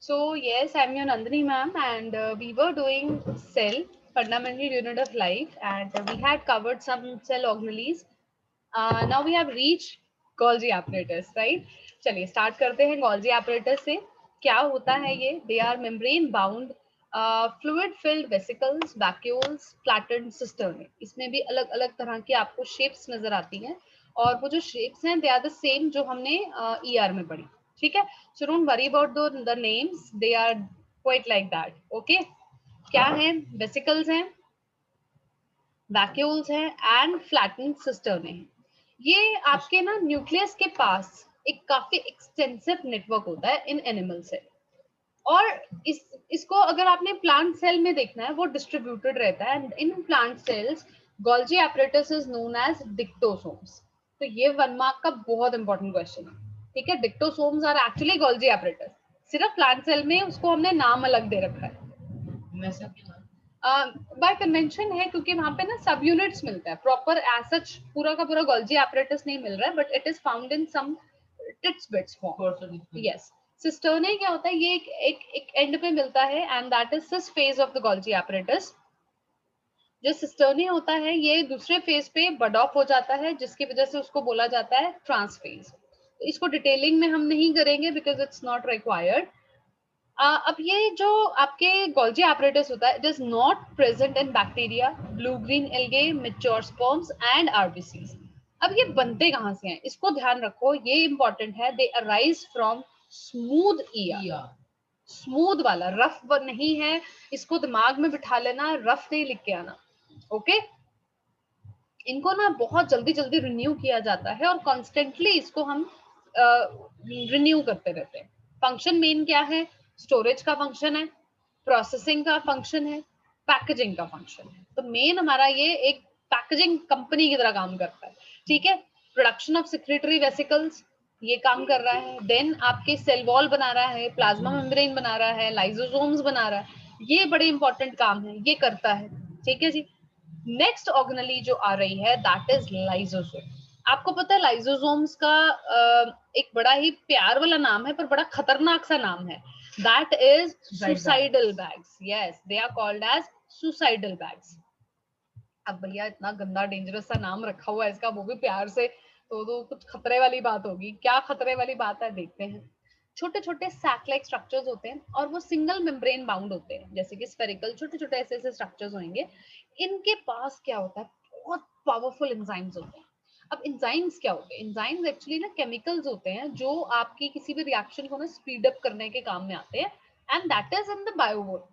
So yes, I'm your Nandini ma'am, and we were doing cell, fundamental unit of life, and we had covered some cell organelles. Now we have reached Golgi apparatus, right? चलिए start करते हैं Golgi apparatus से. क्या होता है ये? They are membrane bound fluid filled vesicles, vacuoles, flattened cisternae. इसमें भी अलग अलग तरह की आपको shapes नजर आती हैं, और वो जो shapes हैं they are the same जो हमने ER में पढ़ी. ठीक है, so don't worry about the names, they are quite like that. Okay, क्या है? Vesicles हैं, वैक्यूल्स हैं एंड फ्लैटेंड सिस्टर्न है. ये आपके ना न्यूक्लियस के पास एक काफी एक्सटेंसिव नेटवर्क होता है इन एनिमल से. और इसको अगर आपने प्लांट सेल में देखना है वो डिस्ट्रीब्यूटेड रहता है. And in plant cells Golgi apparatus is known as dictyosomes. तो ये 1 मार्क का बहुत इंपॉर्टेंट क्वेश्चन है. ठीक है, डिक्टोसोम्स आर एक्चुअली गोल्जी एपरेटस. सिर्फ प्लांट सेल में उसको हमने नाम अलग दे रखा है. बाय कन्वेंशन है, क्योंकि वहां पे ना सब यूनिट्स मिलता है. प्रॉपर एज सच पूरा का पूरा गोल्जी एपरेटस नहीं मिल रहा है, but it is found in some tits bits form. Yes, cisternae क्या होता है? ये एक एंड पे मिलता है, and that is cis face of the Golgi apparatus. जो सिस्टर्ने होता है ये दूसरे फेज पे बड ऑफ हो जाता है, जिसकी वजह से उसको बोला जाता है ट्रांसफेज. इसको डिटेलिंग में हम नहीं करेंगे बिकॉज इट्स नॉट रिक्वायर्ड. अब ये जो आपके गोल्जी एपरेटस होता है, it is not present in bacteria, blue green algae, mature sperms and RBCs. अब ये बनते कहाँ से हैं इसको ध्यान रखो, ये इंपॉर्टेंट है. दे arise from smooth ER. Smooth वाला, रफ नहीं है. इसको दिमाग में बिठा लेना, रफ नहीं लिख के आना. ओके, इनको ना बहुत जल्दी जल्दी रिन्यू किया जाता है और कॉन्स्टेंटली इसको हम रिन्यू करते रहते हैं. फंक्शन मेन क्या है? स्टोरेज का फंक्शन है, प्रोसेसिंग का फंक्शन है, पैकेजिंग का फंक्शन है. तो मेन हमारा ये एक पैकेजिंग कंपनी की तरह काम करता है. ठीक है, प्रोडक्शन ऑफ सिक्रेटरी वेसिकल्स ये काम कर रहा है. देन आपके सेल वॉल बना रहा है, प्लाज्मा मेम्ब्रेन बना रहा है, लाइसोसोम्स बना रहा है. ये बड़े इंपॉर्टेंट काम है, ये करता है. ठीक है जी. नेक्स्ट ऑर्गेनली जो आ रही है दैट इज लाइसोसोम. आपको पता है लाइसोसोम्स का एक बड़ा ही प्यार वाला नाम है, पर बड़ा खतरनाक सा नाम है. That is suicidal bags. Yes, they are called as suicidal bags. अब भैया इतना गंदा डेंजरस सा नाम रखा हुआ है इसका, वो भी प्यार से, तो कुछ खतरे वाली बात होगी. क्या खतरे वाली बात है देखते हैं. छोटे छोटे सैक लाइक स्ट्रक्चर्स होते हैं और वो सिंगल मेम्ब्रेन बाउंड होते हैं, जैसे कि स्फेरिकल छोटे छोटे ऐसे ऐसे स्ट्रक्चर्स होंगे. इनके पास क्या होता है? बहुत पावरफुल एंजाइम्स होते हैं. अब एंजाइम्स क्या होते हैं? एंजाइम्स एक्चुअली ना केमिकल्स होते हैं जो आपकी किसी भी रिएक्शन को ना स्पीड अप करने के काम में आते हैं. And that is in the bioworld.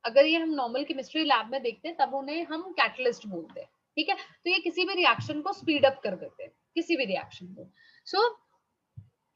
अगर ये हम नॉर्मल केमिस्ट्री लैब में देखते हैं तब उन्हें हम कैटलिस्ट बोलते हैं. ठीक है, तो ये किसी भी रिएक्शन को स्पीड अप कर देते हैं, किसी भी रिएक्शन को. सो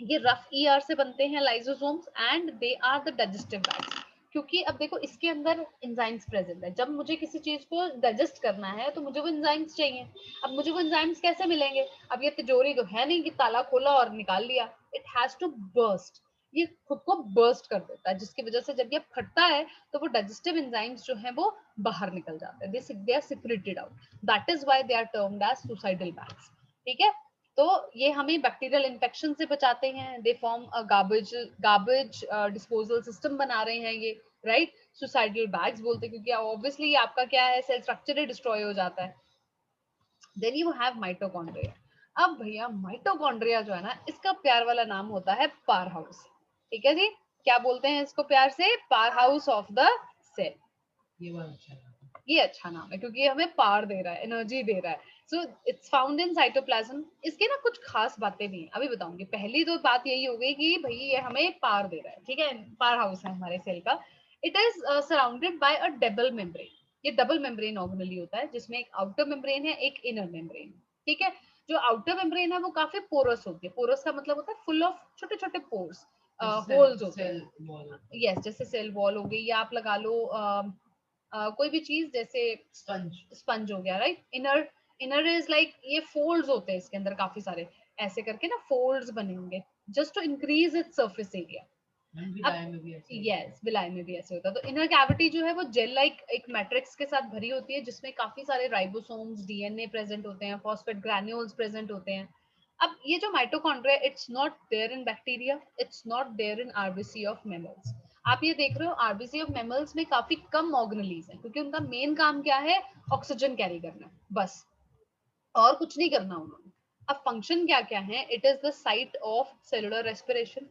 ये रफ ईआर से बनते हैं lysosomes, and they are the digestive bags. क्योंकि अब देखो इसके अंदर एंजाइम्स प्रेजेंट है. जब मुझे किसी चीज को डाइजेस्ट करना है तो मुझे वो एंजाइम्स चाहिए. अब मुझे वो एंजाइम्स कैसे मिलेंगे? अब ये तिजोरी तो है नहीं कि ताला खोला और निकाल लिया. It has to burst. ये खुद को बर्स्ट कर देता है, जिसकी वजह से जब ये फटता है तो वो डाइजेस्टिव एंजाइम्स जो है वो बाहर निकल जाते हैं. They are secreted out. That is why they are termed as suicidal bags. ठीक है, तो ये हमें बैक्टीरियल इन्फेक्शन से बचाते हैं. They form a garbage disposal system बना रहे हैं ये, राइट. सुसाइडल बैग्स बोलते हैं क्योंकि ऑब्वियसली आपका क्या है, सेल स्ट्रक्चर ही डिस्ट्रॉय हो जाता है. Then you have mitochondria. अब भैया माइटोकॉन्ड्रिया जो है ना, इसका प्यार वाला नाम होता है पावर हाउस. ठीक है जी, क्या बोलते हैं इसको प्यार से? Power house of the cell. ये अच्छा नाम है क्योंकि ये हमें पावर दे रहा है, एनर्जी दे रहा है. So it's found in cytoplasm. इसके ना कुछ खास बातें भी हैं, अभी बताऊंगी. पहली तो बात यही हो गई कि भाई ये हमें पावर दे रहा है. ठीक है, पावर हाउस है हमारे सेल का. It is surrounded by a double membrane. ये डबल मेम्ब्रेन ऑर्गेनली होता है जिसमें एक आउटर मेम्ब्रेन है, एक इनर मेम्ब्रेन. ठीक है, जो आउटर मेम्ब्रेन है वो काफी पोरस होती है. पोरस का मतलब होता है फुल ऑफ छोटे छोटे पोर्स, होल्स होते हैं. यस, जैसे सेल वॉल हो गई, या आप लगा लो कोई भी चीज, जैसे स्पंज हो गया, right. Inner inner is like ये फोल्ड्स होते हैं इसके अंदर काफी सारे, ऐसे करके ना फोल्ड्स बने होंगे just to increase its surface area. Yes, villi में भी ऐसे होता है. तो इनर कैविटी जो है वो जेल लाइक एक मैट्रिक्स के साथ भरी होती है, जिसमें काफी सारे राइबोसोम्स, डीएनए प्रेजेंट होते हैं, फॉस्फेट ग्रैन्यूल्स प्रेजेंट होते हैं. अब ये जो mitochondria, it's not there in bacteria, it's not there in RBC of mammals. आप ये देख रहे हो आरबीसी ऑफ मैमल्स में काफी कम ऑर्गेनेलीज है, क्योंकि उनका मेन काम क्या है, ऑक्सीजन कैरी करना, बस, और कुछ नहीं करना उन्होंने। अब फंक्शन क्या क्या है, it is the site of cellular respiration,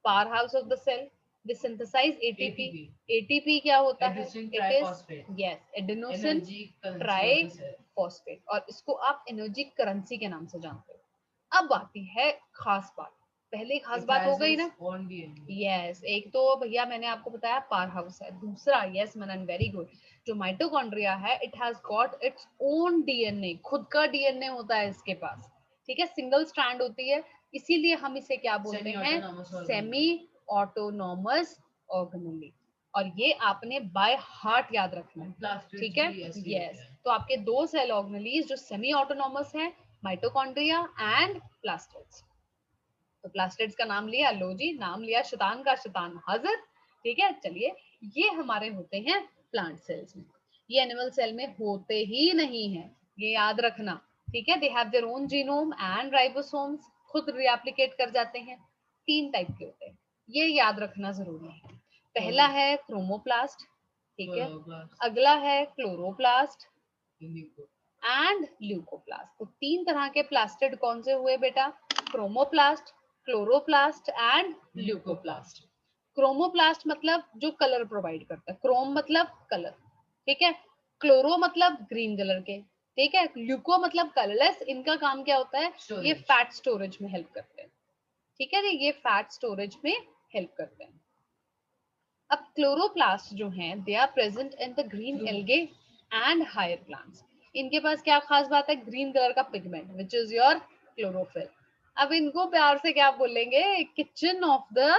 power house of the cell, they synthesise ATP. ATP क्या होता है, it is yes adenosine triphosphate, और इसको आप एनर्जी करेंसी के नाम से जानते हो। अब आती है खास बात, पहले खास बात हो गई ना, यस एक तो भैया मैंने आपको बताया पावर हाउस है, दूसरा यस मनन वेरी गुड, जो माइटोकॉन्ड्रिया है it has got its own DNA, खुद का डीएनए होता है इसके पास, ठीक है, सिंगल स्ट्रैंड होती है, इसीलिए हम इसे क्या बोलते हैं, सेमी ऑटोनॉमस ऑर्गेनेली। और ये आपने बाय हार्ट याद रखना है, ठीक है, यस। तो आपके दो सेल ऑर्गेनेलीज जो सेमी ऑटोनॉमस है, माइटोकॉन्ड्रिया एंड प्लास्टिड्स। तो प्लास्टिड्स का नाम लिया, लो जी नाम लिया, शैतान का शैतान हाजिर, ठीक है। चलिए, ये हमारे होते हैं प्लांट सेल्स में, ये एनिमल सेल में होते ही नहीं है, ये याद रखना, ठीक है। They have their own genome and ribosomes, खुद रिएप्लिकेट कर जाते हैं, 3 टाइप के होते हैं, ये याद रखना जरूरी है। पहला है क्रोमोप्लास्ट, ठीक है, अगला है क्लोरोप्लास्ट एंड ल्यूकोप्लास्ट। तो 3 तरह के प्लास्टिड कौन से हुए बेटा, chromoplast, chloroplast and leucoplast. Chromoplast मतलब जो कलर प्रोवाइड करता है, क्रोम मतलब कलर, ठीक है, क्लोरो मतलब ग्रीन कलर के, ठीक है, ल्यूको मतलब कलरलेस। इनका काम क्या होता है, ये फैट स्टोरेज में हेल्प करते हैं, ठीक है जी, ये फैट स्टोरेज में हेल्प करते हैं। अब क्लोरोप्लास्ट जो हैं they are present in the green algae and higher plants. इनके पास क्या खास बात है, ग्रीन कलर का pigment which is your chlorophyll. अब इनको प्यार से क्या बोलेंगे, किचन ऑफ द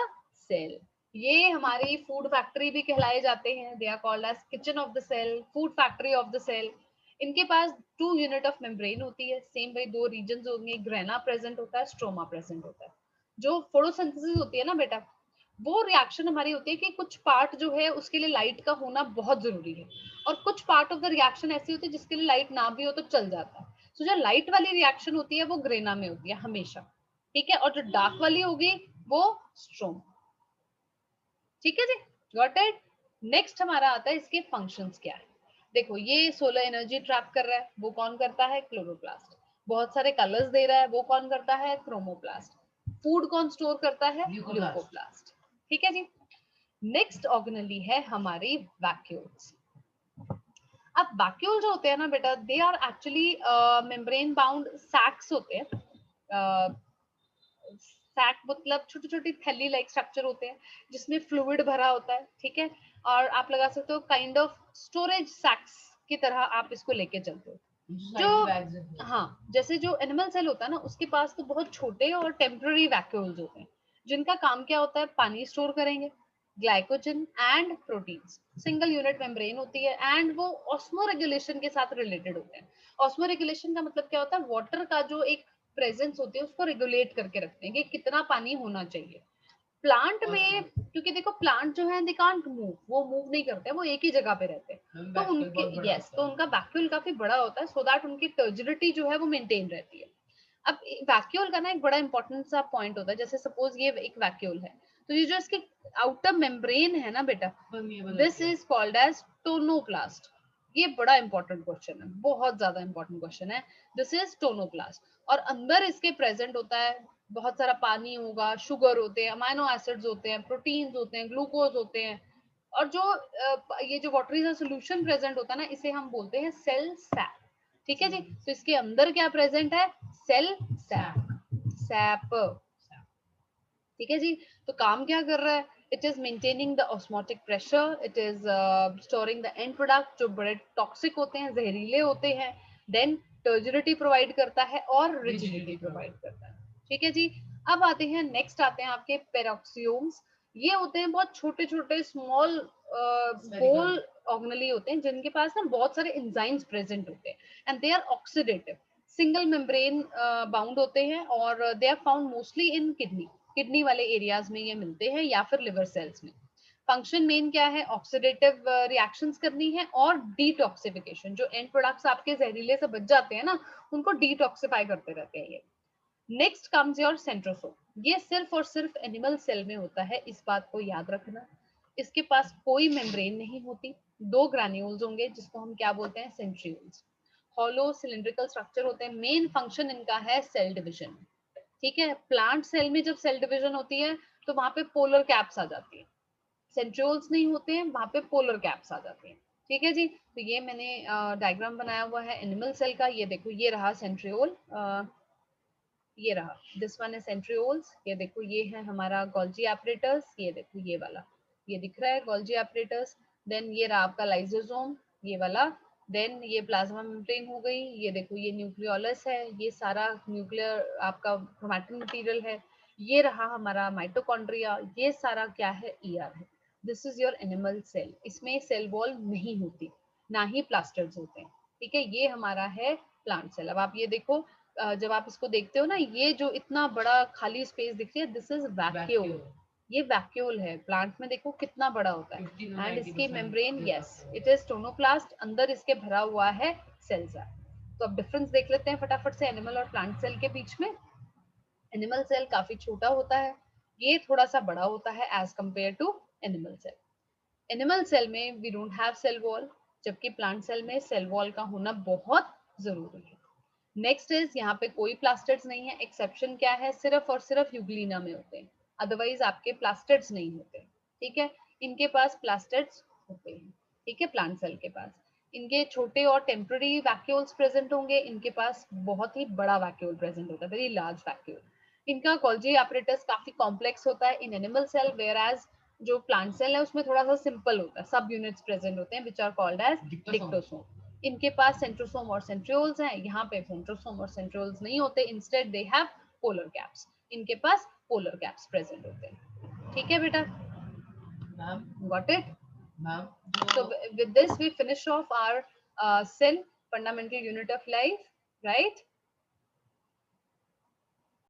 सेल। ये हमारी फूड फैक्ट्री भी कहलाए जाते हैं, they are called as kitchen of the cell, food factory of the cell. इनके पास 2 यूनिट ऑफ मेम्ब्रेन होती है, सेम भाई 2 रीजन होंगे, ग्रेना प्रेजेंट होता है, स्ट्रोमा प्रेजेंट होता है। जो फोटोसिंथेसिस होती है ना बेटा, वो रिएक्शन हमारी होती है कि कुछ पार्ट जो है उसके लिए लाइट का होना बहुत जरूरी है, और कुछ पार्ट ऑफ द रिएक्शन ऐसी होती है जिसके लिए लाइट ना भी हो तो चल जाता है। तो जो लाइट वाली रिएक्शन होती है वो ग्रेना में होती है हमेशा, ठीक है, और जो डार्क वाली होगी वो स्ट्रोम, ठीक है जी, गॉट इट। नेक्स्ट हमारा आता है इसके फंक्शंस क्या है। देखो ये सोलर एनर्जी ट्रैप कर रहा है, वो कौन करता है, क्लोरोप्लास्ट। बहुत सारे कलर्स दे रहा है, वो कौन करता है, क्रोमोप्लास्ट। फूड कौन स्टोर करता है, ल्यूकोप्लास्ट, ठीक है जी। नेक्स्ट ऑर्गेनेली है हमारी वैक्यूल्स। अब वैक्यूल जो होते हैं ना बेटा, they are actually membrane bound sacs होते हैं। सैक मतलब छोटी छोटी थैली लाइक स्ट्रक्चर होते हैं जिसमें फ्लूइड भरा होता है, ठीक है, और आप लगा सकते हो काइंड ऑफ स्टोरेज सैक्स की तरह आप इसको लेके चलते हो। जो हाँ, जैसे जो एनिमल सेल होता है ना उसके पास तो बहुत छोटे और टेम्पररी वैक्यूल्स होते हैं, जिनका काम क्या होता है, पानी स्टोर करेंगे, glycogen and proteins, single unit membrane होती है, एंड वो ऑस्मो रेगुलेशन के साथ रिलेटेड होते हैं। ऑस्मो रेगुलेशन का मतलब क्या होता है, वाटर का जो एक प्रेजेंस होती है उसको रेगुलेट करके रखते हैं कि कितना पानी होना चाहिए। प्लांट में क्योंकि देखो प्लांट जो है दे कांट मूव, वो मूव नहीं करते, वो एक ही जगह पे रहते हैं, तो उनके यस तो उनका वैक्यूल काफी बड़ा होता है, सो दैट उनकी टर्जिडिटी जो है वो मेंटेन रहती है। अब वैक्यूल का ना एक बड़ा इंपॉर्टेंट सा पॉइंट होता है, जैसे सपोज ये एक वैक्यूल है, तो ये जो इसके आउटर मेम्ब्रेन है ना बेटा, this is called as tonoplast. ये बड़ा इंपॉर्टेंट क्वेश्चन है, बहुत ज्यादा इंपॉर्टेंट क्वेश्चन है, दिस इज टोनोप्लास्ट। और अंदर इसके प्रेजेंट होता है बहुत सारा पानी होगा, शुगर होते हैं, अमाइनो एसिड्स होते हैं, प्रोटीन्स होते हैं, ग्लूकोज होते हैं, और जो ये जो वाटरी सा सोल्यूशन प्रेजेंट होता है ना इसे हम बोलते हैं सेल सैप, ठीक है जी। तो इसके अंदर क्या प्रेजेंट है, सेल सैप, सैप, ठीक है जी। तो काम क्या कर रहा है, it is maintaining the osmotic pressure, it is storing the end product जो बड़े टॉक्सिक होते हैं, जहरीले होते हैं, देन टर्जिडिटी प्रोवाइड करता है और रिजिडिटी प्रोवाइड करता है, ठीक है जी। अब आते हैं नेक्स्ट, आते हैं आपके पेरोक्सियोम्स। ये होते हैं बहुत छोटे छोटे स्मॉल गोल ऑर्गेनेली होते हैं जिनके पास ना बहुत सारे एंजाइम्स प्रेजेंट होते हैं, and they are oxidative, single membrane bound होते हैं, और they are found mostly in kidney, kidney वाले एरियाज में ये मिलते हैं या फिर लिवर सेल्स में। फंक्शन मेन क्या है, ऑक्सीडेटिव रिएक्शंस करनी है और डिटॉक्सिफिकेशन, जो एंड प्रोडक्ट्स आपके जहरीले से बच जाते हैं ना उनको डिटॉक्सिफाई करते रहते हैं ये। नेक्स्ट कम्स योर सेंट्रोसोम, ये सिर्फ और सिर्फ एनिमल सेल में होता है, इस बात को याद रखना। इसके पास कोई मेम्ब्रेन नहीं होती, 2 ग्रैन्यूल्स होंगे जिसको हम क्या बोलते हैं, सेंट्रियोल्स। हॉलो सिलिंड्रिकल स्ट्रक्चर होते हैं, मेन फंक्शन इनका है सेल डिविजन। ठीक है, प्लांट सेल में जब सेल डिविजन होती है तो वहां पे पोलर कैप्स आ जाती है, सेंट्रियोल्स नहीं होते हैं, वहां पे पोलर कैप्स आ जाती हैं। ठीक है जी, तो ये मैंने डायग्राम बनाया हुआ है एनिमल सेल का। ये देखो, ये रहा सेंट्रियोल, ये रहा, दिस वन इज सेंट्रियोल्स। ये देखो, ये है हमारा गोल्जी एपरेटस, ये देखो ये वाला, ये दिख रहा है गोल्जी एपरेटस। देन ये रहा आपका लाइसोसोम, ये वाला। देन ये प्लाज्मा मेम्ब्रेन हो गई, ये देखो ये न्यूक्लियोलस है, ये सारा न्यूक्लियर आपका क्रोमैटिन मटेरियल है। ये रहा हमारा माइटोकॉन्ड्रिया, ये सारा क्या है, ईआर है। This is your animal cell. इसमें सेल वॉल नहीं होती, ना ही प्लास्टर्स होते हैं। ठीक है, ये हमारा है प्लांट सेल। अब आप ये देखो, जब आप इसको देखते हो ना, ये जो इतना बड़ा खाली स्पेस दिख रही है, दिस इज वैक्यूल। ये वैक्यूल है, प्लांट में देखो कितना बड़ा होता है। एंड इसकी मेम्ब्रेन, यस इट इज स्टोनोप्लास्ट, अंदर इसके भरा हुआ है सेल्स है। तो अब डिफरेंस देख लेते हैं फटाफट से एनिमल और प्लांट सेल के बीच में। एनिमल सेल काफी छोटा होता है, ये थोड़ा सा बड़ा होता है as compare to animal cell. Animal cell में we don't have cell wall, जबकि प्लांट सेल में सेल वॉल का होना बहुत जरूरी है। नेक्स्ट इज, यहाँ पे कोई प्लास्टिड्स नहीं है। एक्सेप्शन क्या है, सिर्फ और सिर्फ यूग्लिना में होते हैं, अदरवाइज आपके प्लास्टिड्स नहीं होते। ठीक है, इनके पास प्लास्टिड्स होते हैं। ठीक है, प्लांट सेल के पास इनके छोटे और टेम्पररी वैक्यूल्स प्रेजेंट होंगे, इनके पास बहुत ही बड़ा वैक्यूल प्रेजेंट होता है, वेरी लार्ज वैक्यूल। इनका गोल्जी एपरेटस काफी कॉम्प्लेक्स होता है in animal cell, whereas जो प्लांट सेल है उसमें थोड़ा सा सिंपल होता है, सब यूनिट्स प्रेजेंट होते हैं विच आर कॉल्ड एज डिक्टोसोम। इनके पास सेंट्रोसोम और सेंट्रियोल्स हैं, यहाँ पे सेंट्रोसोम और सेंट्रियोल्स नहीं होते, instead they have polar caps. इनके पास पोलर कैप्स प्रेजेंट होते हैं। ठीक है बेटा, got it ma'am? So with this we finish off our cell, fundamental unit of life, right?